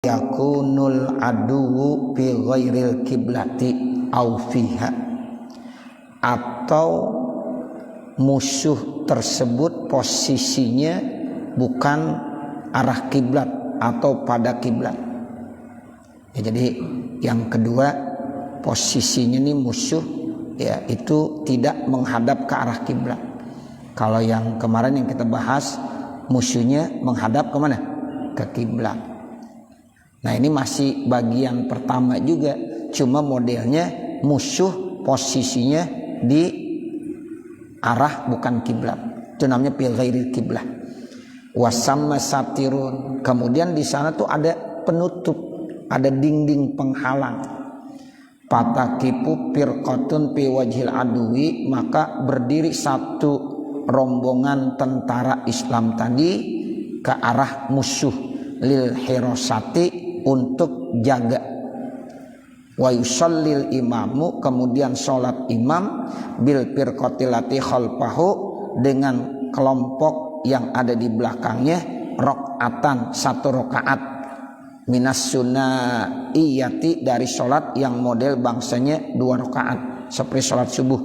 yakunul aduwu fi ghairil kiblati au fiha, atau musuh tersebut posisinya bukan arah kiblat atau pada kiblat. Ya, jadi yang kedua posisinya nih musuh ya itu tidak menghadap ke arah kiblat. Kalau yang kemarin yang kita bahas musuhnya menghadap kemana? Ke kiblat. Nah ini masih bagian pertama juga, cuma modelnya musuh posisinya di arah bukan kiblat. Itu namanya fil ghairil kiblah. Wasamma satirun. Kemudian di sana tuh ada penutup, ada dinding penghalang. Fatakipu firqatun fi wajhil aduwi, maka berdiri satu rombongan tentara Islam tadi ke arah musuh lil hirosati, untuk jaga. Wa yusallil imamu, kemudian sholat imam bil firqatilati khalfahu, dengan kelompok yang ada di belakangnya, rakaatan, satu rakaat, minas sunaiyati, dari sholat yang model bangsanya 2 rakaat seperti sholat subuh.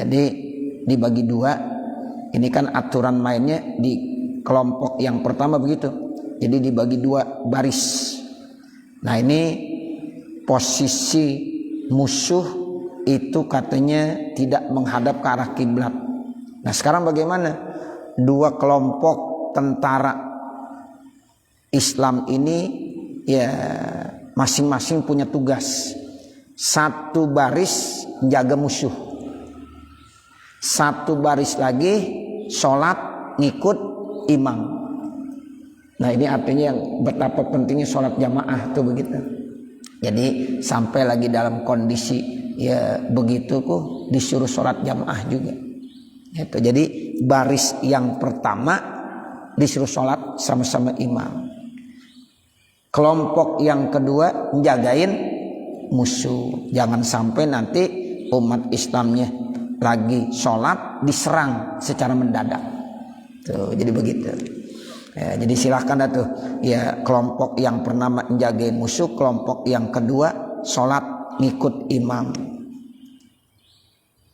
Jadi dibagi 2. Ini kan aturan mainnya di kelompok yang pertama begitu. Jadi dibagi 2 baris. Nah ini posisi musuh itu katanya tidak menghadap ke arah kiblat. Nah sekarang bagaimana? 2 kelompok tentara Islam ini ya masing-masing punya tugas. Satu baris jaga musuh, satu baris lagi sholat ngikut imam. Nah ini artinya yang betapa pentingnya sholat jamaah tuh begitu. Jadi sampai lagi dalam kondisi ya begitu kok disuruh sholat jamaah juga. Itu jadi baris yang pertama disuruh sholat sama-sama imam. Kelompok yang kedua menjagain musuh. Jangan sampai nanti umat Islamnya lagi sholat diserang secara mendadak. Tuh jadi begitu. Ya, jadi silahkan dah tuh ya kelompok yang pertama menjagain musuh, kelompok yang kedua sholat ngikut imam.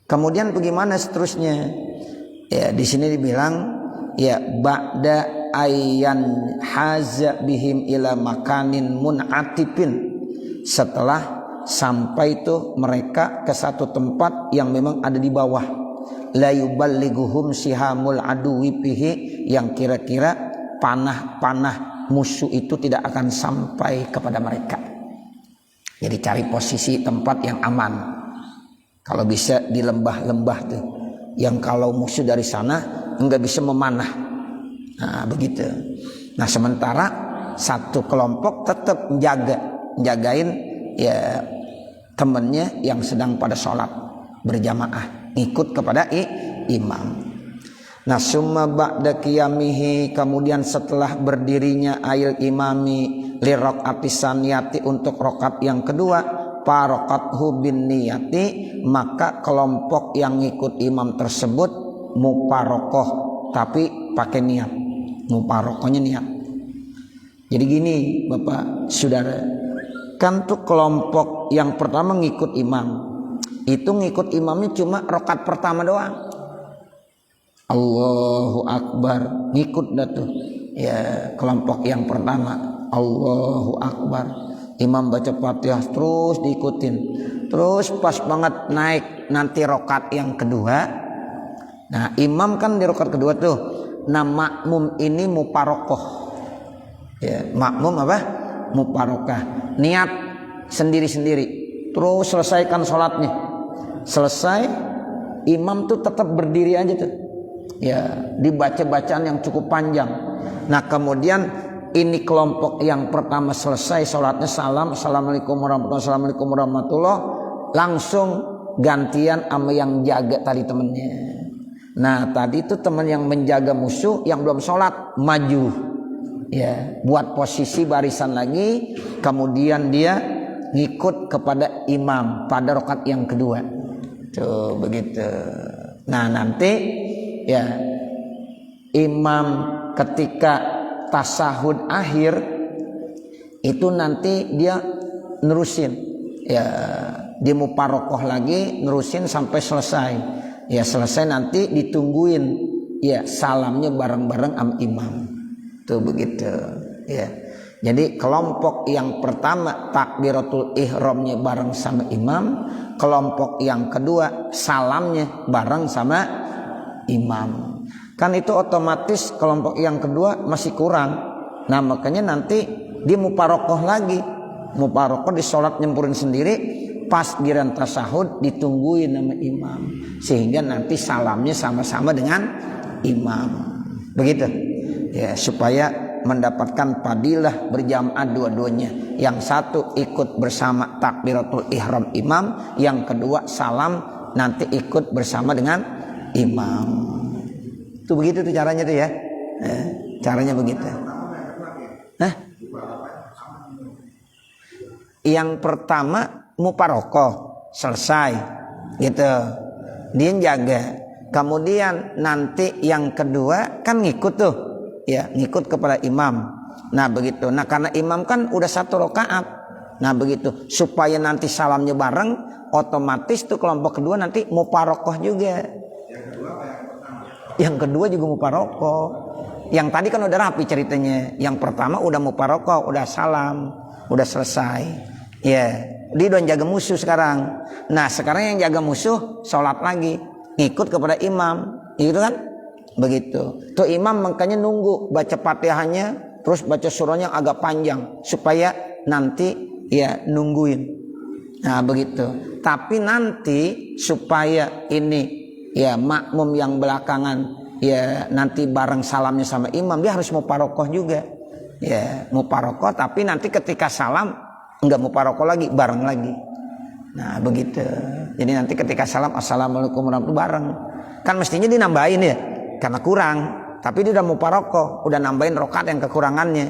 Kemudian bagaimana seterusnya? Ya di sini dibilang ya ba'da ayyan haza bihim ila makanin mun'atipin, setelah sampai tuh mereka ke satu tempat yang memang ada di bawah, la yuballighuhum sihamul aduwi fihi, yang kira-kira panah-panah musuh itu tidak akan sampai kepada mereka. Jadi cari posisi tempat yang aman. Kalau bisa di lembah-lembah tuh, yang kalau musuh dari sana enggak bisa memanah. Nah begitu. Nah sementara satu kelompok tetap menjagain ya temannya yang sedang pada sholat berjamaah, ikut kepada imam. Nah summa ba'da qiyamihi, kemudian setelah berdirinya ayil imami li raqatis saniyati, untuk rakaat yang kedua, faraqathu bin niyati, maka kelompok yang ngikut imam tersebut muparokoh, tapi pakai niat. Muparokohnya niat. Jadi gini Bapak Saudara, kan tuh kelompok yang pertama ngikut imam, itu ngikut imamnya cuma rakaat pertama doang. Allahu Akbar, ngikut dah tuh ya kelompok yang pertama, Allahu Akbar, imam baca Fatihah terus diikutin, terus pas banget naik nanti rakaat yang kedua. Nah imam kan di rakaat kedua tuh, nah makmum ini muparokoh ya, makmum apa? Muparokah, niat sendiri-sendiri, terus selesaikan sholatnya. Selesai imam tuh tetap berdiri aja tuh ya, dibaca bacaan yang cukup panjang. Nah kemudian ini kelompok yang pertama selesai sholatnya, salam, assalamualaikum warahmatullahi, assalamualaikum warahmatullahi, langsung gantian sama yang jaga tadi temennya. Nah tadi itu teman yang menjaga musuh yang belum sholat maju ya, buat posisi barisan lagi, kemudian dia ngikut kepada imam pada rakaat yang kedua. Tuh begitu. Nah nanti ya imam ketika tasahud akhir itu nanti dia nerusin, ya dia muparokoh lagi nerusin sampai selesai. Ya selesai nanti ditungguin ya salamnya bareng-bareng am imam. Tuh begitu ya. Jadi kelompok yang pertama takbiratul ihramnya bareng sama imam, kelompok yang kedua salamnya bareng sama imam. Kan itu otomatis kelompok yang kedua masih kurang. Nah makanya nanti dia muparokoh lagi, muparokoh di sholat nyempurin sendiri, pas giran tasahud ditungguin sama imam, sehingga nanti salamnya sama-sama dengan imam. Begitu ya, supaya mendapatkan fadilah berjamaah dua-duanya. Yang satu ikut bersama takbiratul ihram imam, yang kedua salam nanti ikut bersama dengan imam. Itu begitu tuh caranya tuh ya. Caranya begitu. Nah, yang pertama muparokoh selesai gitu, dia jaga. Kemudian nanti yang kedua kan ngikut tuh. Ya, ngikut kepada imam. Nah begitu. Nah karena imam kan udah 1 rakaat. Nah begitu. Supaya nanti salamnya bareng, otomatis tuh kelompok kedua nanti muparokoh juga. Yang kedua juga muparokoh. Yang tadi kan udah rapi ceritanya. Yang pertama udah muparokoh, udah salam, udah selesai. Ya, dia udah jaga musuh sekarang. Nah sekarang yang jaga musuh sholat lagi, ngikut kepada imam, gitu kan? Begitu. Tuh imam makanya nunggu baca Fatihahnya, terus baca surahnya agak panjang supaya nanti ya nungguin. Nah begitu. Tapi nanti supaya ini ya makmum yang belakangan ya nanti bareng salamnya sama imam, dia harus muparokoh juga. Ya muparokoh, tapi nanti ketika salam enggak muparokoh lagi, bareng lagi. Nah begitu. Jadi nanti ketika salam assalamualaikum warahmatullahi bareng. Kan mestinya dinambahin ya, karena kurang, tapi dia udah muparokoh, udah nambahin rokaat yang kekurangannya.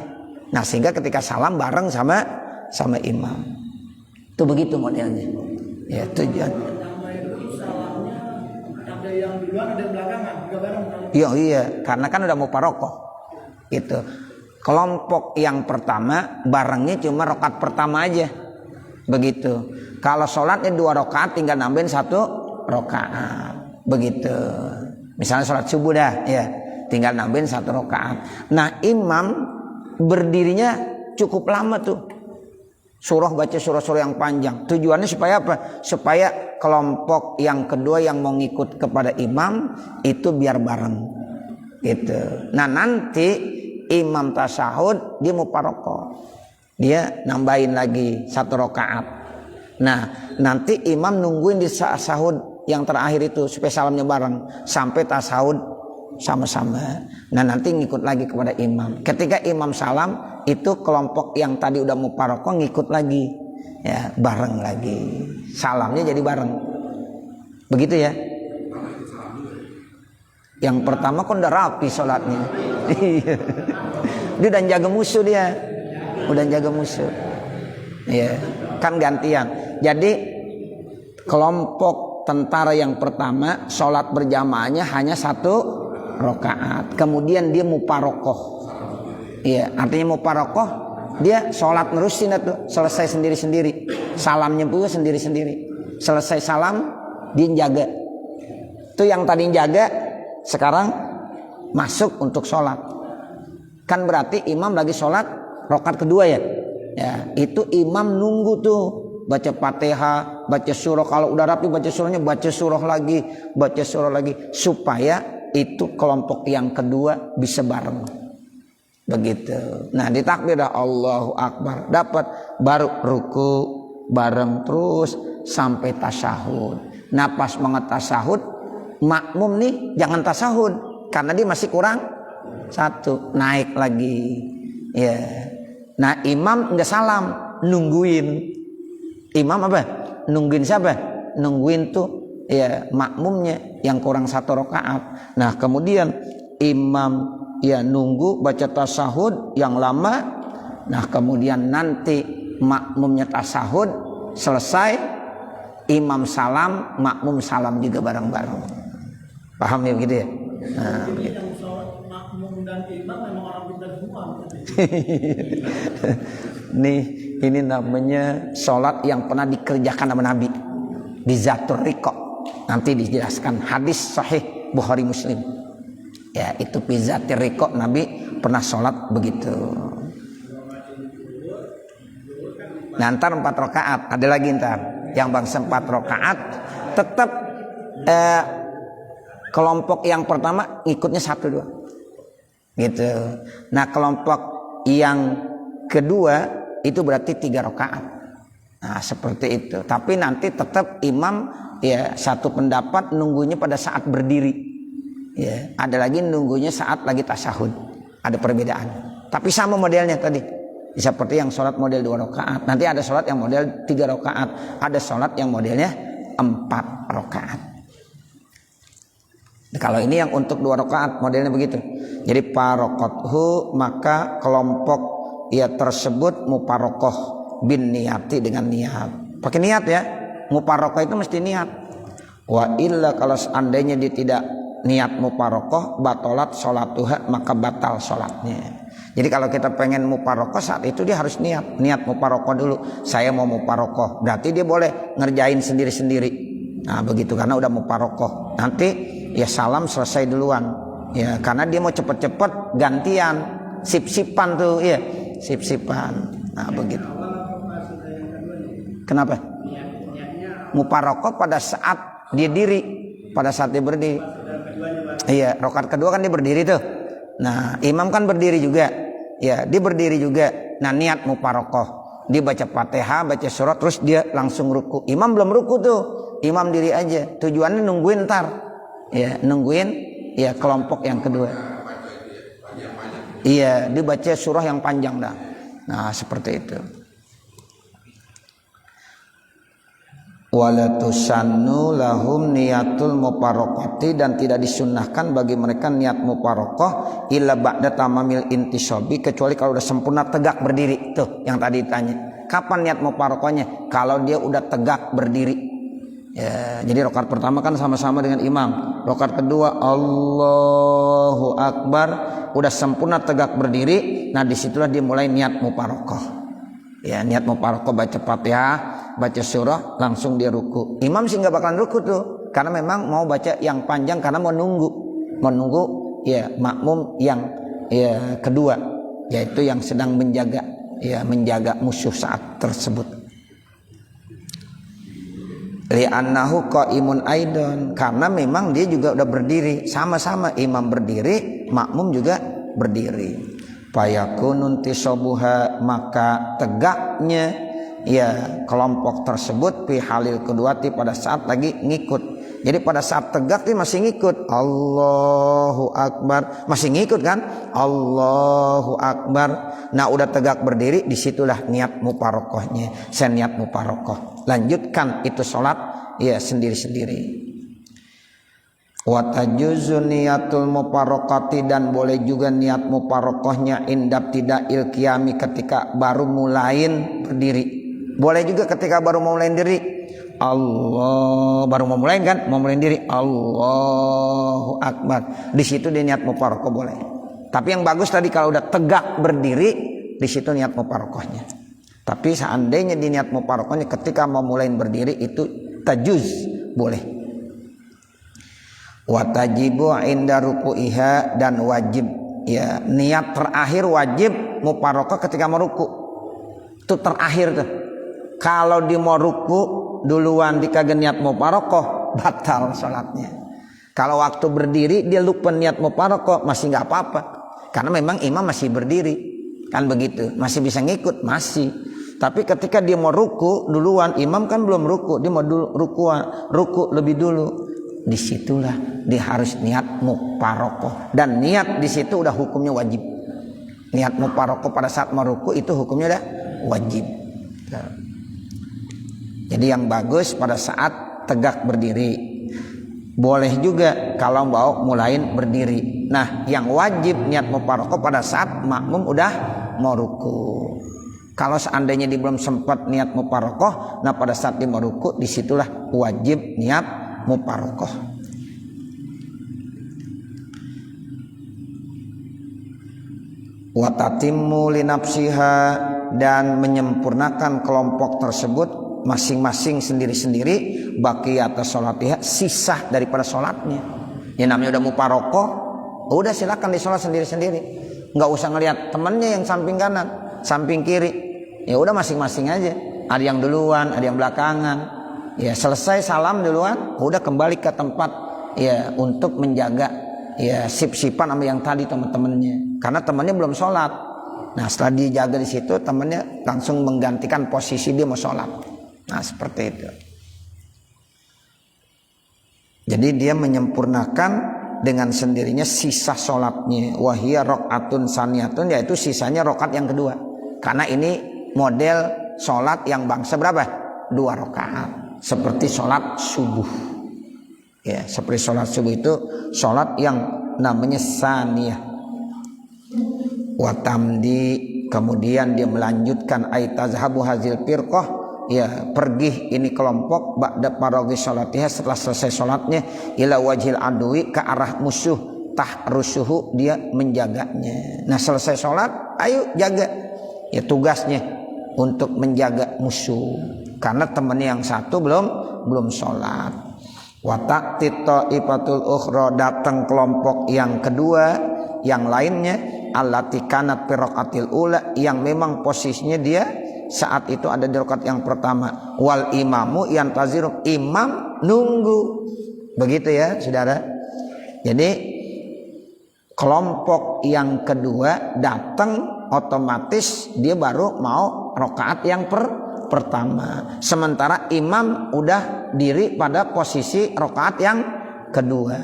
Nah sehingga ketika salam bareng sama imam. Itu begitu modelnya. Ya tujuan. Ada yang duluan, ada yang belakangan, juga bareng. Iya, karena kan udah muparokoh. Gitu. Kelompok yang pertama barengnya cuma rokaat pertama aja. Begitu. Kalau sholatnya 2 rokaat tinggal nambahin 1 rokaat. Begitu. Misalnya sholat subuh dah, ya, tinggal nambahin 1 rakaat. Nah imam berdirinya cukup lama tuh, baca surah-surah yang panjang. Tujuannya supaya apa? Supaya kelompok yang kedua yang mau ngikut kepada imam itu biar bareng, gitu. Nah nanti imam tasahud dia muparokoh, dia nambahin lagi 1 rakaat. Nah nanti imam nungguin di tasahud yang terakhir itu supaya salamnya bareng sampai tasawuf sama-sama. Nah nanti ngikut lagi kepada imam. Ketika imam salam itu kelompok yang tadi udah muparokoh ngikut lagi, ya bareng lagi. Salamnya jadi bareng. Begitu ya. Yang pertama kan udah rapi sholatnya. Dia udah jaga musuh dia. Udah jaga musuh. Ya, kan gantian. Jadi kelompok tentara yang pertama sholat berjamaahnya hanya 1 rakaat. Kemudian dia muparokoh. Iya, artinya muparokoh dia sholat nerusin itu, selesai sendiri-sendiri. Salamnya juga sendiri-sendiri. Selesai salam dia jaga. Itu yang tadi jaga sekarang masuk untuk sholat. Kan berarti imam lagi sholat rakaat kedua ya. Ya, itu imam nunggu tuh baca Fatihah, baca surah. Kalau udah rapi baca surahnya, baca surah lagi supaya itu kelompok yang kedua bisa bareng. Begitu. Nah, ditakbir dah Allahu Akbar, dapat baru ruku bareng terus sampai tasahud. Nah, pas banget tasahud, makmum nih jangan tasahud karena dia masih kurang 1, naik lagi. Ya. Nah, imam enggak salam, nungguin. Imam apa? Nungguin siapa? Nungguin tuh ya makmumnya yang kurang 1 rakaat. Nah kemudian imam ya nunggu baca tasahud yang lama. Nah kemudian nanti makmumnya tasahud selesai, imam salam, makmum salam juga bareng-bareng. Paham ya begitu ya? Nah, begitu. Makmum dan imam memang orang pintar semua. Nih ini namanya sholat yang pernah dikerjakan sama Nabi di Zatul Riqa. Nanti dijelaskan hadis sahih Bukhari Muslim. Ya itu di Zatul Riqa Nabi pernah sholat begitu. Nah ntar 4 rakaat ada lagi ntar yang bangsa 4 rakaat tetap kelompok yang pertama ikutnya 1-2 gitu. Nah kelompok yang kedua itu berarti 3 rakaat. Nah seperti itu. Tapi nanti tetap imam ya satu pendapat nunggunya pada saat berdiri. Ya, ada lagi nunggunya saat lagi tasyahud. Ada perbedaan. Tapi sama modelnya tadi. Seperti yang sholat model 2 rakaat. Nanti ada sholat yang model 3 rakaat. Ada sholat yang modelnya 4 rakaat. Nah, kalau ini yang untuk 2 rakaat modelnya begitu. Jadi parokothu maka kelompok ia tersebut muparokoh bin niati dengan niat. Pakai niat ya. Muparokoh itu mesti niat. Wa illa kalau seandainya dia tidak niat muparokoh batolat sholatuha maka batal sholatnya. Jadi kalau kita pengen muparokoh saat itu dia harus niat muparokoh dulu. Saya mau muparokoh. Berarti dia boleh ngerjain sendiri-sendiri. Nah begitu karena udah muparokoh. Nanti ya salam selesai duluan. Ya karena dia mau cepet-cepet gantian sip-sipan tuh ya. Sip-sipan. Nah begitu. Kenapa? Muparokoh pada saat dia diri, pada saat dia berdiri. Iya, rakaat kedua kan dia berdiri tuh. Nah, imam kan berdiri juga. Ya, dia berdiri juga. Nah, niat muparokoh. Dia baca Fatihah, baca surat, terus dia langsung ruku. Imam belum ruku tuh. Imam diri aja. Tujuannya nungguin ntar. Ya, nungguin ya kelompok yang kedua. Iya, dibaca surah yang panjang dah. Nah, seperti itu. Wala tusannu lahum niyatul muparaqati dan tidak disunnahkan bagi mereka niat muparaqah illa ba'da tamamil intisabi kecuali kalau udah sempurna tegak berdiri. Tuh, yang tadi ditanya. Kapan niat muparaqahnya? Kalau dia udah tegak berdiri. Ya, jadi rakaat pertama kan sama-sama dengan imam. Rakaat kedua Allahu Akbar, udah sempurna tegak berdiri. Nah disitulah dia mulai niat muparokoh. Ya niat muparokoh baca Fatihah, baca surah, langsung dia ruku. Imam sih nggak bakalan ruku tuh, karena memang mau baca yang panjang karena mau nunggu ya makmum yang ya kedua, yaitu yang sedang menjaga musuh saat tersebut. Li'annahu qaimun aidon karena memang dia juga udah berdiri sama-sama imam berdiri makmum juga berdiri fayakunun tisabuha maka tegaknya ya kelompok tersebut fi halil keduati pada saat lagi ngikut. Jadi pada saat tegak dia masih ngikut Allahu Akbar masih ngikut kan Allahu Akbar. Nah udah tegak berdiri disitulah niat muparokohnya. Saya niat muparokoh lanjutkan itu sholat ya sendiri-sendiri. Wa tajuzu niyatul muparokati dan boleh juga niat muparokohnya indab tidak ilkiami ketika baru mulain berdiri. Boleh juga ketika baru mau mulai diri Allah baru mau mulai kan mau mulai diri Allahu Akbar di situ dia niat muparokoh boleh. Tapi yang bagus tadi kalau udah tegak berdiri di situ niat muparokohnya. Tapi seandainya di niat muparokohnya ketika mau mulai berdiri itu tajuz boleh. Wa tajibu inda ruku'iha dan wajib ya niat terakhir wajib muparokoh ketika mau ruku. Itu terakhir tuh. Kalau di mau ruku duluan dikagak niat muparokoh batal sholatnya. Kalau waktu berdiri dia lupa niat muparokoh masih nggak apa-apa karena memang imam masih berdiri kan begitu masih bisa ngikut masih. Tapi ketika dia mau ruku duluan imam kan belum ruku dia mau ruku lebih dulu disitulah dia harus niat muparokoh dan niat di situ udah hukumnya wajib. Niat muparokoh pada saat mau ruku itu hukumnya udah wajib. Jadi yang bagus pada saat tegak berdiri. Boleh juga kalau mau mulain berdiri. Nah yang wajib niat muparokoh pada saat makmum udah mau ruku. Kalau seandainya dia belum sempat niat muparokoh, nah pada saat dia mau ruku disitulah wajib niat muparokoh. Wa tatimmu li nafsiha dan menyempurnakan kelompok tersebut masing-masing sendiri-sendiri baqiyata sholatiha, sisa daripada sholatnya. Ya namanya udah muparokoh, udah silakan disolat sendiri-sendiri, nggak usah ngelihat temennya yang samping kanan, samping kiri. Ya udah masing-masing aja. Ada yang duluan, ada yang belakangan. Ya selesai salam duluan, udah kembali ke tempat ya untuk menjaga ya sip-sipan sama yang tadi teman-temannya. Karena temannya belum sholat. Nah setelah dijaga di situ, temannya langsung menggantikan posisi dia mau sholat. Nah seperti itu. Jadi dia menyempurnakan dengan sendirinya sisa sholatnya. Wahia rokatun saniyatun, yaitu sisanya rokat yang kedua. Karena ini model sholat yang bangsa berapa? 2 rakaat. Seperti sholat subuh. Ya, seperti sholat subuh itu sholat yang namanya saniyah. Watamdi, kemudian dia melanjutkan aitazhabu hazil firqah. Ya pergi ini kelompok ba'da paraghi sholatiha, setelah selesai sholatnya, ila wajhil adui, ke arah musuh, tahrusuhu, dia menjaganya. Nah selesai sholat ayo jaga, ya tugasnya untuk menjaga musuh karena temannya yang satu belum sholat. Wa ta'ti ta'ifatul ukhra, datang kelompok yang kedua yang lainnya, allati kanat fi raqatil ula, yang memang posisinya dia saat itu ada di rakaat yang pertama. Wal imamu yantaziru, imam nunggu. Begitu ya saudara. Jadi kelompok yang kedua datang, otomatis dia baru mau rakaat yang pertama. Sementara imam udah diri pada posisi rakaat yang kedua.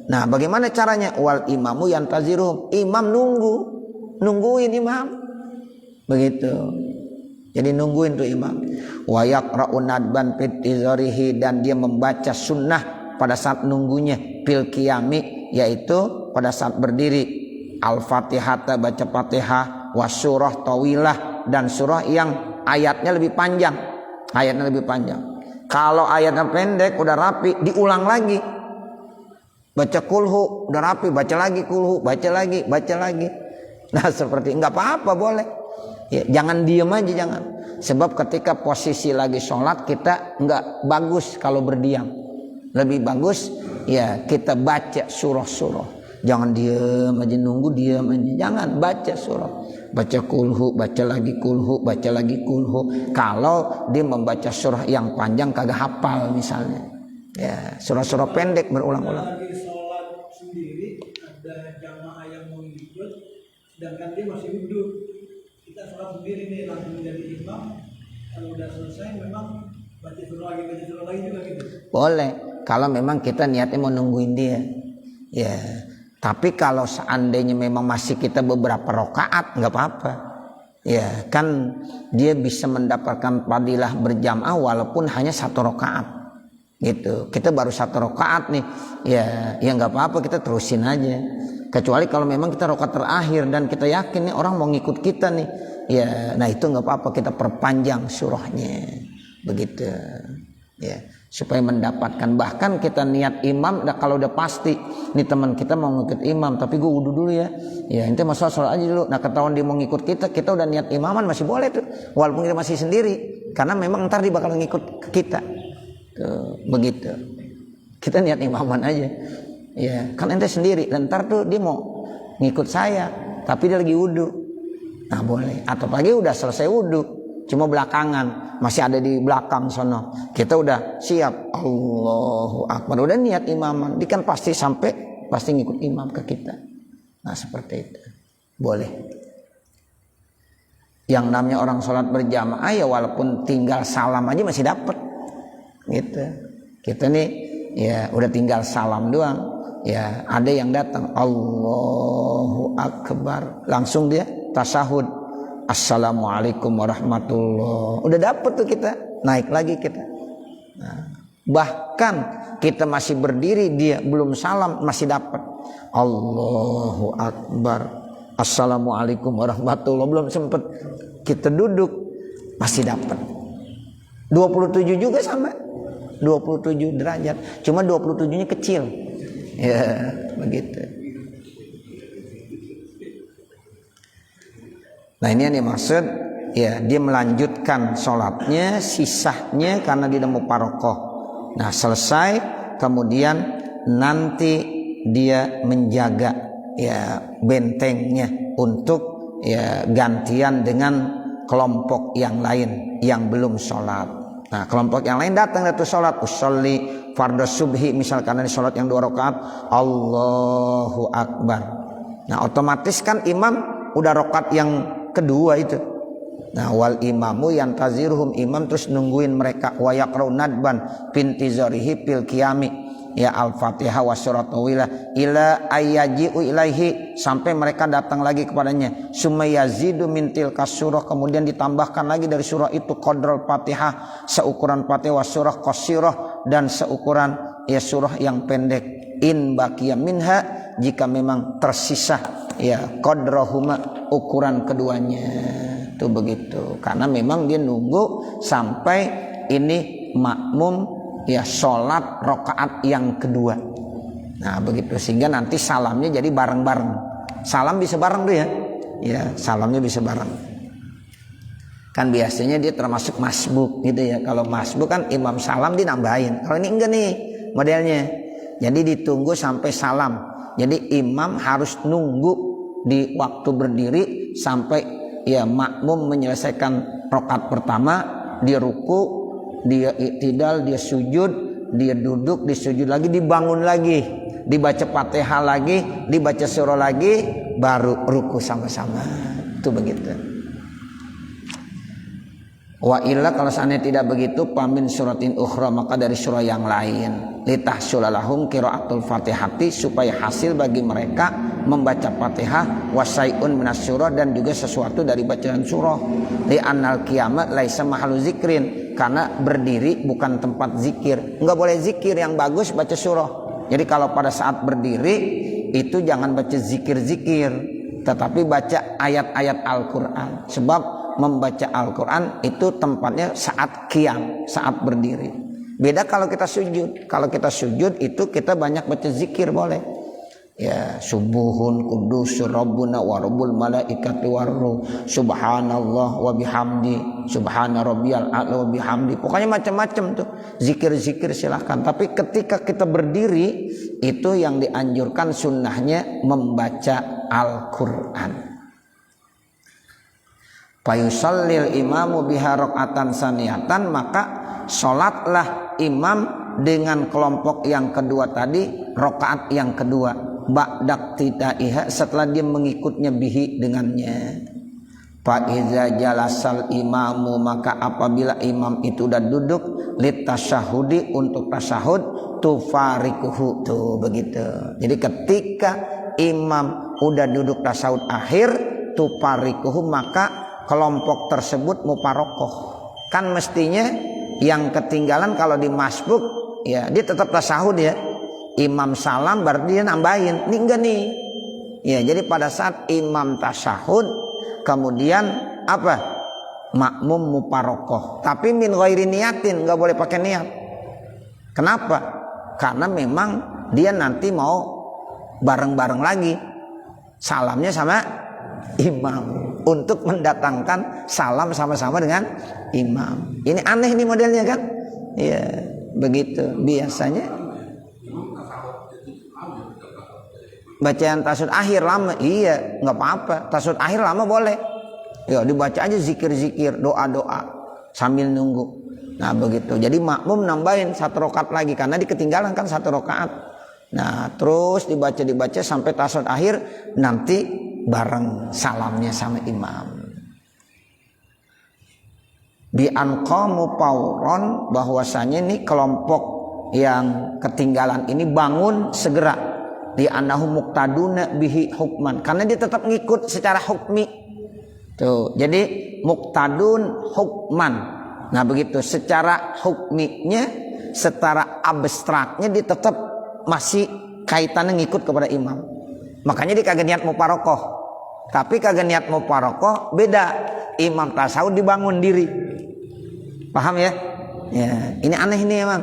Nah bagaimana caranya? Wal imamu yantaziru, imam nungguin imam. Begitu. Jadi nungguin tuh imam. Wa yaqra'u nadban fit izarihi, dan dia membaca sunnah pada saat nunggunya, fil qiyami, yaitu pada saat berdiri, al-fatihata, baca fatihah, wa surah tawilah, dan surah yang ayatnya lebih panjang. Ayatnya lebih panjang. Kalau ayatnya pendek udah rapi, diulang lagi. Baca kulhu udah rapi, baca lagi kulhu, baca lagi. Nah seperti enggak apa-apa, boleh. Ya, jangan diem aja, jangan. Sebab ketika posisi lagi sholat kita nggak bagus kalau berdiam. Lebih bagus ya kita baca surah-surah. Jangan diem aja, nunggu diem aja. Jangan, baca surah. Baca kulhu, baca lagi kulhu, baca lagi kulhu. Kalau dia membaca surah yang panjang kagak hafal misalnya. Ya, surah-surah pendek berulang-ulang. Lagi sholat sendiri, ada jamaah yang mau ikut, sedangkan dia masih duduk. Kita sholat sendiri nih, langsung menjadi imam. Kalau udah selesai memang baca surah lagi juga gitu. Boleh, kalau memang kita niatnya mau nungguin dia. Ya, tapi kalau seandainya memang masih kita beberapa rakaat nggak apa-apa. Ya, kan dia bisa mendapatkan fadilah berjamaah walaupun hanya 1 rakaat. Gitu. Kita baru 1 rakaat nih. Ya nggak apa-apa, kita terusin aja. Kecuali kalau memang kita rakaat terakhir dan kita yakin nih orang mau ngikut kita nih, ya, nah itu nggak apa-apa, kita perpanjang surahnya, begitu, ya, supaya mendapatkan. Bahkan kita niat imam, kalau udah pasti nih teman kita mau ngikut imam, tapi gue wudu dulu ya, ente masalah sholat aja dulu. Nah ketahuan dia mau ngikut kita udah niat imaman, masih boleh tuh, walaupun kita masih sendiri, karena memang ntar dia bakal ngikut kita, tuh, begitu. Kita niat imaman aja. Ya, kan ente sendiri dan ntar tuh dia mau ngikut saya tapi dia lagi wudu. Nah boleh. Atau pagi udah selesai wudu, cuma belakangan, masih ada di belakang sono. Kita udah siap, Allahu Akbar, udah niat imaman. Dia kan pasti ngikut imam ke kita. Nah seperti itu. Boleh. Yang namanya orang sholat berjamaah ya walaupun tinggal salam aja masih dapat. Gitu. Kita nih ya udah tinggal salam doang. Ya ada yang datang, Allahu Akbar, langsung dia tasyahud, Assalamualaikum warahmatullah. Udah dapet tuh kita, naik lagi kita. Nah, bahkan kita masih berdiri, dia belum salam masih dapat, Allahu Akbar, Assalamualaikum warahmatullah. Belum sempet kita duduk masih dapat. 27 juga sama, 27 derajat, cuma 27-nya kecil. Ya, begitu. Nah ini yang dimaksud ya dia melanjutkan sholatnya, sisanya karena dia muparokoh. Nah selesai, kemudian nanti dia menjaga ya bentengnya untuk ya gantian dengan kelompok yang lain yang belum sholat. Nah kelompok yang lain datang itu sholat, usolli fardhu subhi misalkan ini sholat yang 2 rakaat, Allahu Akbar. Nah otomatis kan imam udah rakaat yang kedua itu. Nah wal imamu yantaziruhum, imam terus nungguin mereka, wa yaqra'u nadban bintizarihi fil qiyami ya al-fatihah wa surat tawilah ila ayyaji'u ilaihi, sampai mereka datang lagi kepadanya. Summa yazidu min tilka surah, kemudian ditambahkan lagi dari surah itu qadrul fatihah, seukuran fatihah, wa surah qasirah, dan seukuran ya surah yang pendek. In baqiya minha, jika memang tersisa ya qadrahuma, ukuran keduanya. Itu begitu, karena memang dia nunggu sampai ini makmum ya sholat rakaat yang kedua. Nah begitu, sehingga nanti salamnya jadi bareng-bareng. Salam bisa bareng tuh ya salamnya bisa bareng. Kan biasanya dia termasuk masbuk gitu ya. Kalau masbuk kan imam salam dinambahin. Kalau ini enggak nih modelnya. Jadi ditunggu sampai salam. Jadi imam harus nunggu di waktu berdiri sampai ya makmum menyelesaikan rakaat pertama, dia ruku, dia i'tidal, dia sujud, dia duduk, disujud lagi, dibangun lagi, dibaca Fatihah lagi, dibaca surah lagi, baru ruku sama-sama. Itu begitu. Wa illa, kalau seandainya tidak begitu, pamin suratin ukhra, maka dari surah yang lain. Litahsulalahum qiraatul Fatihati, supaya hasil bagi mereka membaca Fatihah, wasai'un minas surah, dan juga sesuatu dari bacaan surah. Li annal qiyamat laisa mahalu zikrin, karena berdiri bukan tempat zikir. Enggak boleh zikir, yang bagus baca surah. Jadi kalau pada saat berdiri itu jangan baca zikir-zikir, tetapi baca ayat-ayat Al-Qur'an. Sebab membaca Al-Quran itu tempatnya saat qiyam, saat berdiri. Beda kalau kita sujud. Kalau kita sujud itu kita banyak baca zikir boleh. Ya, subuhun kudusur rabbuna wa rabbul malaikati warruh, subhanallah wa bihamdi, subhana rabbiyal a'la wa bihamdi. Pokoknya macam-macam tuh zikir-zikir silahkan. Tapi ketika kita berdiri itu yang dianjurkan sunnahnya membaca Al-Quran. Fayusallil imamu biha rakaatan saniyatan, maka sholatlah imam dengan kelompok yang kedua tadi rakaat yang kedua, ba'dak tidaiha, setelah dia mengikutnya bihi dengannya. Fa iza jalasal imamu, maka apabila imam itu udah duduk, litasyahudi, untuk tasyahud, tufarikuhu, tuh begitu. Jadi ketika imam udah duduk tasyahud akhir, tufarikuhu, maka kelompok tersebut muparokoh. Kan mestinya yang ketinggalan kalau di masbuk ya dia tetap tasyahud ya, imam salam berarti dia nambahin. Ini enggak nih ya. Jadi pada saat imam tasyahud kemudian apa, makmum muparokoh, tapi min ghairi niyatin, enggak boleh pakai niat. Kenapa? Karena memang dia nanti mau bareng-bareng lagi salamnya sama imam, untuk mendatangkan salam sama-sama dengan imam. Ini aneh nih modelnya kan? Ya, begitu. Biasanya bacaan tasyahud akhir lama, iya, nggak apa-apa. Tasyahud akhir lama boleh. Ya, dibaca aja zikir-zikir, doa-doa sambil nunggu. Nah, begitu. Jadi makmum nambahin 1 rakaat lagi karena diketinggalan kan 1 rakaat. Nah, terus dibaca sampai tasyahud akhir, nanti bareng salamnya sama imam. Bi anqamu pauron, bahwasanya ini kelompok yang ketinggalan ini bangun segera. Di anahu muqtaduna bihi hukman, karena dia tetap ngikut secara hukmi. Tuh, jadi muqtadun hukman. Nah, begitu, secara hukminya, secara abstraknya dia tetap masih kaitannya ngikut kepada imam. Makanya dia kagak niat muparokoh. Tapi kagak niat muparokoh beda. Imam tasawuf dibangun diri. Paham ya? Ya, ini aneh nih emang.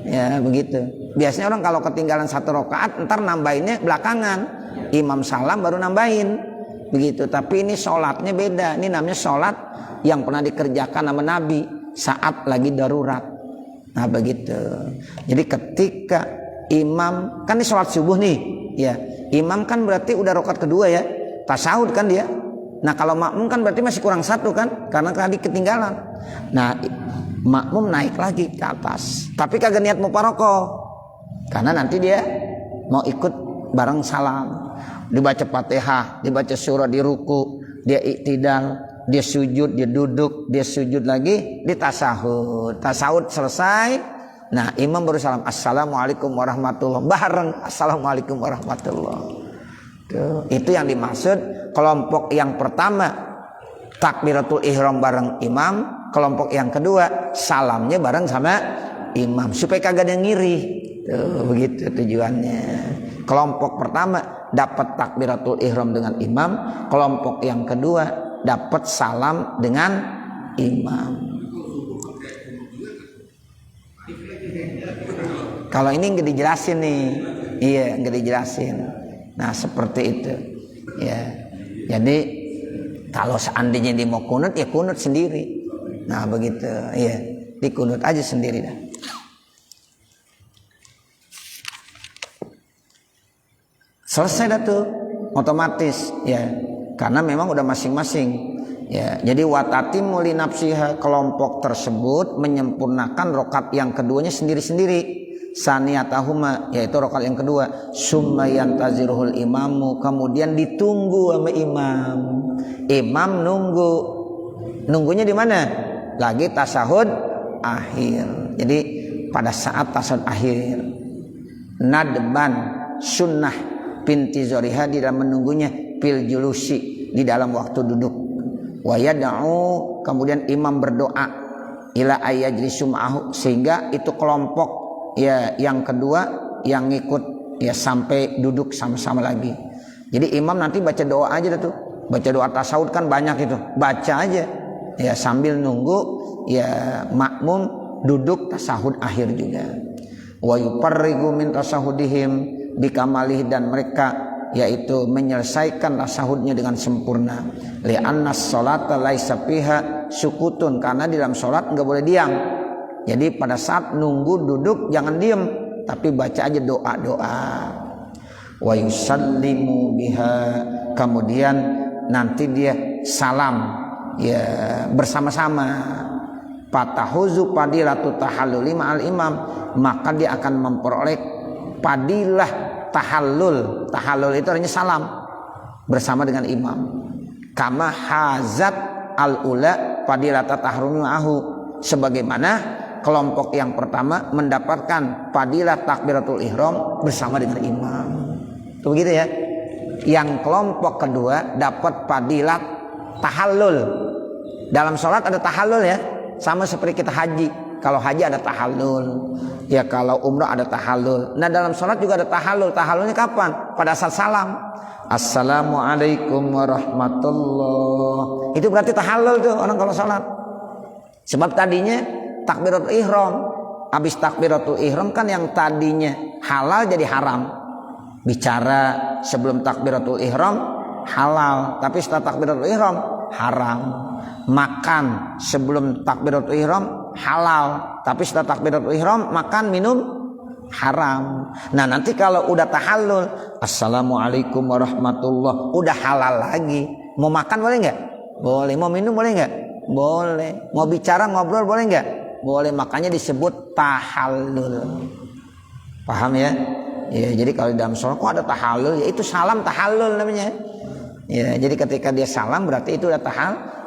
Ya, begitu. Biasanya orang kalau ketinggalan 1 rakaat ntar nambahinnya belakangan. Imam salam baru nambahin. Begitu. Tapi ini sholatnya beda. Ini namanya sholat yang pernah dikerjakan sama Nabi saat lagi darurat. Nah begitu. Jadi ketika imam kan ini sholat subuh nih, ya imam kan berarti udah rakaat kedua ya, tasahud kan dia. Nah kalau makmum kan berarti masih kurang satu kan, karena tadi ketinggalan. Nah makmum naik lagi ke atas, tapi kagak niat mau paroko, karena nanti dia mau ikut bareng salam. Dibaca Fatihah, dibaca surah di ruku, dia iktidal, dia sujud, dia duduk, dia sujud lagi, dia tasahud. Tasahud selesai, nah imam baru salam, assalamualaikum warahmatullahi, bareng assalamualaikum warahmatullahi. Tuh, itu yang dimaksud kelompok yang pertama takbiratul ihram bareng imam, kelompok yang kedua salamnya bareng sama imam, supaya kagak ada yang ngiri. Tuh, begitu tujuannya. Kelompok pertama dapat takbiratul ihram dengan imam, kelompok yang kedua dapat salam dengan imam. Kalau ini nggak dijelasin nih, iya nggak dijelasin. Nah seperti itu, ya. Jadi kalau seandainya dia mau kunut, ya kunut sendiri. Nah begitu, iya, dikunut aja sendiri dah. Selesai dah tuh, otomatis, ya. Karena memang udah masing-masing. Ya, jadi watati muli nafsiha, kelompok tersebut menyempurnakan rokat yang keduanya sendiri-sendiri. Saniyatahuma, yaitu rokat yang kedua. Summa yantaziruhul imamu, kemudian ditunggu sama imam. Imam nunggunya di mana? Lagi tasahud akhir. Jadi pada saat tasahud akhir, nadban sunnah binti zoriha di dalam menunggunya fil julusi, di dalam waktu duduk. Wa yad'u, kemudian imam berdoa ila ayyajlisu ma'ahu, sehingga itu kelompok ya yang kedua yang ngikut ya sampai duduk sama-sama lagi. Jadi imam nanti baca doa aja tuh, baca doa tasawuf kan banyak itu, baca aja ya sambil nunggu ya makmum duduk tasahud akhir juga. Wa yuparrigu min tasahudihim bikamalih, dan mereka yaitu menyelesaikan tasahudnya dengan sempurna. Li'anna sholata laisa fiha sukutun, karena di dalam sholat enggak boleh diam. Jadi pada saat nunggu duduk jangan diam, tapi baca aja doa-doa. Wa yusallimu biha, kemudian nanti dia salam ya bersama-sama. Fatahuzu padilatu tahalluli ma'al imam, maka dia akan memperoleh padilah tahallul. Tahallul itu artinya salam bersama dengan imam. Kama hazat al-ula padilata tahrumi ma'ahu, sebagaimana kelompok yang pertama mendapatkan padilah takbiratul ihram bersama dengan imam. Itu begitu ya. Yang kelompok kedua dapat padilah tahallul. Dalam sholat ada tahallul ya, sama seperti kita haji. Kalau haji ada tahallul, ya kalau umrah ada tahallul. Nah dalam sholat juga ada tahallul. Tahallulnya kapan? Pada saat salam. Assalamualaikum warahmatullahi. Itu berarti tahallul tuh orang kalau sholat. Sebab tadinya takbiratul ihram, habis takbiratul ihram kan yang tadinya halal jadi haram. Bicara sebelum takbiratul ihram halal, tapi setelah takbiratul ihram haram. Makan sebelum takbiratul ihram halal, tapi setelah takbiratul ihram makan minum haram. Nah nanti kalau udah tahallul, assalamualaikum warahmatullah, udah halal lagi. Mau makan boleh nggak? Boleh. Mau minum boleh nggak? Boleh. Mau bicara ngobrol boleh nggak? Boleh. Makanya disebut tahallul. Paham ya? Ya, jadi kalau di dalam sholat kok ada tahallul, ya itu salam tahallul namanya. Ya, jadi ketika dia salam berarti itu udah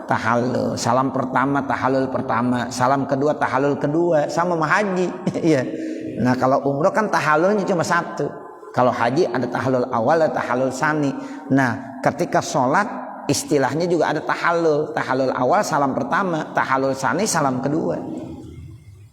tahallul. Salam pertama tahallul pertama, salam kedua tahallul kedua, sama haji. Ya. Nah, kalau umroh kan tahallulnya cuma satu. Kalau haji ada tahallul awal, ada tahallul sani. Nah, ketika sholat istilahnya juga ada tahallul. Tahallul awal salam pertama, tahallul sani salam kedua.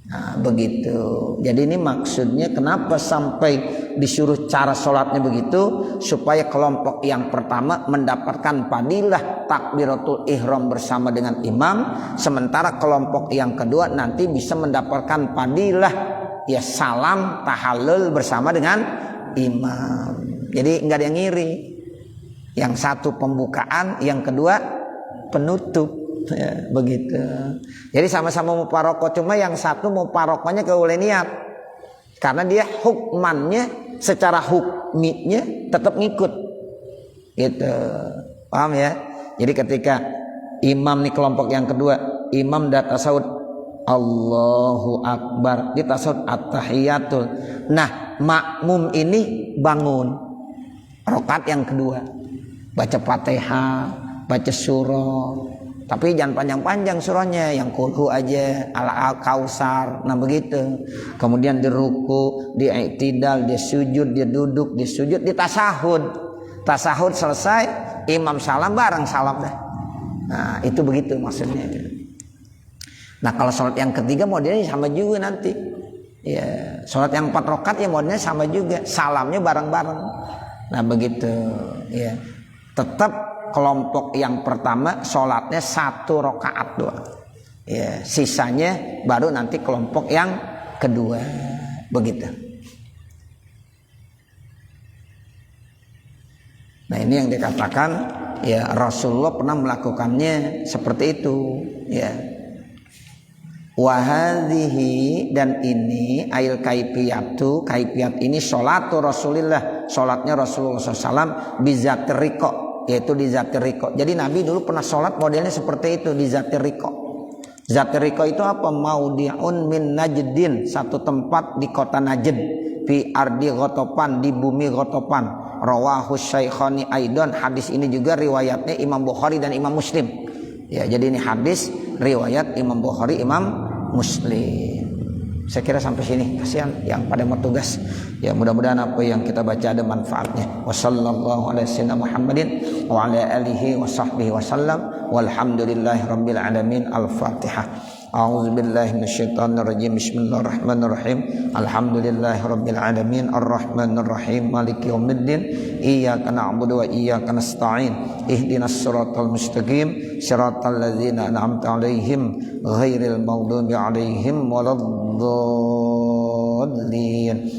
Nah begitu. Jadi ini maksudnya kenapa sampai disuruh cara sholatnya begitu, supaya kelompok yang pertama mendapatkan padilah takbiratul ihram bersama dengan imam, sementara kelompok yang kedua nanti bisa mendapatkan padilah ya salam tahallul bersama dengan imam. Jadi nggak ada yang ngiri. Yang satu pembukaan, yang kedua penutup. ya, begitu. Jadi sama-sama muparoko, cuma yang satu muparokonya ke oleh niat, karena dia hukmannya secara hukminya tetap ngikut, gitu, paham ya? Jadi ketika imam nih kelompok yang kedua, imam dah tasawuf Allahu Akbar, di tasawuf at-tahiyatul. Nah makmum ini bangun rakaat yang kedua, baca Fatihah, baca surah, tapi jangan panjang-panjang surahnya, yang kulhu aja, al-kausar, nah begitu. Kemudian di ruku, di i'tidal, di sujud, dia duduk, di sujud, di tasahud. Tasahud selesai, imam salam, bareng salam dah. Nah itu begitu maksudnya. Nah kalau sholat yang ketiga modelnya sama juga nanti. Ya, sholat yang 4 rakaat ya modelnya sama juga, salamnya bareng-bareng. Nah begitu. Ya, tetap kelompok yang pertama sholatnya 1 rakaat doang. Ya, sisanya baru nanti kelompok yang kedua, begitu. Nah ini yang dikatakan ya Rasulullah pernah melakukannya seperti itu. Ya. Wahadhihi, dan ini ail kaifiyatu, kaifiyat ini sholatu Rasulillah, sholatnya Rasulullah SAW bizatir riqa, yaitu di zatir riqa. Jadi Nabi dulu pernah sholat modelnya seperti itu, di zatir riqa. Zatir riqa itu apa? Maudi'un min Najdin, satu tempat di kota Najd, fi ardi Ghotopan, di bumi Ghotopan. Rawahu Syaikhani Aidon, hadis ini juga riwayatnya Imam Bukhari dan Imam Muslim. Ya, jadi ini hadis riwayat Imam Bukhari, Imam Muslim. Saya kira sampai sini, kasihan yang pada mau tugas. Ya mudah-mudahan apa yang kita baca ada manfaatnya. Wassallallahu ala sayyidina Muhammadin wa ala alihi wa sahbihi wasallam. Walhamdulillahirabbil alamin. Al-Fatihah. A'udzu billahi minasyaitonir rajim. Bismillahirrahmanirrahim. Alhamdulillahirabbil alamin arrahmanir rahim maliki yaumiddin. Iyyaka na'budu wa iyyaka nasta'in. Ihdinas siratal mustaqim siratal ladzina an'amta 'alaihim ghairil maghdubi 'alaihim waladdallin.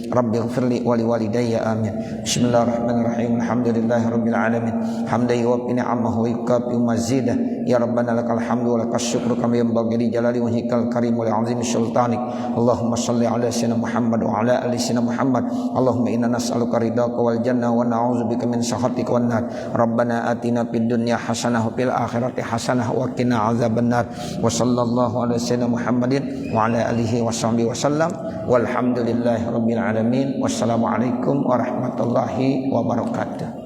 Rabbighfirli wa liwalidayya amin. Bismillahirrahmanirrahim. Alhamdulillahirabbil alamin. Hamdan yuwaffi ni'amahu wa yukafi mazidah. Ya Rabbana lakal hamdu wa lakas syukru kama yanbaghi li jalali wajhikal karim wa li'azimi sultanik. Allahumma shalli ala sayyidina Muhammad wa ala ali sayyidina Muhammad. Allahumma inna nas'aluka ridhaka wal jannah wa na'udzubika min sakhatika wan nar. Rabbana atina fid dunya hasanah wa fil akhirati hasanah wa qina adzabannar. Wa sallallahu ala sayyidina Muhammadin wa ala alihi washabbihi wasallam. Walhamdulillahirabbil alamin. Wassalamu alaikum warahmatullahi wabarakatuh.